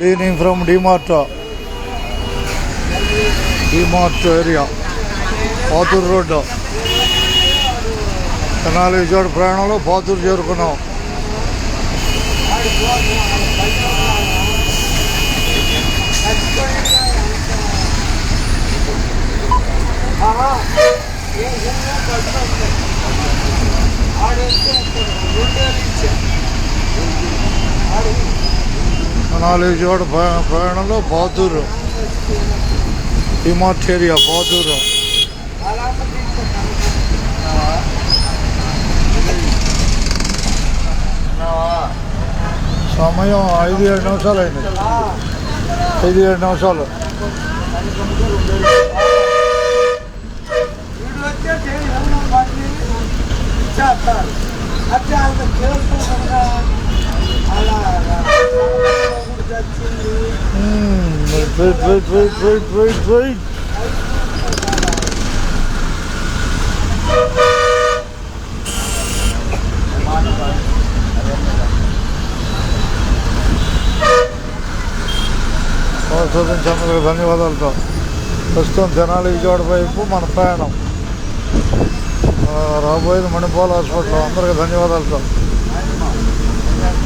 Leaning from DMart area, Pathur Road. Tenali Vijayawada ప్రయాణంలో పాతూరు చేరుకున్నాం. తెనాలి విజయవాడ ప్రయాణంలో పాతూరు డిమార్ట్ ఏరియా పాతూరు. సమయం 5-7 నిమిషాలు అయింది. 5-7 నిమిషాలు. Wait. చంద్రులకు ధన్యవాదాలతో ప్రస్తుతం తెనాలి విజయవాడ వైపు మన ప్రయాణం. రాబోయేది మణిపాల్ హాస్పిటల్. అందరికీ ధన్యవాదాలతో.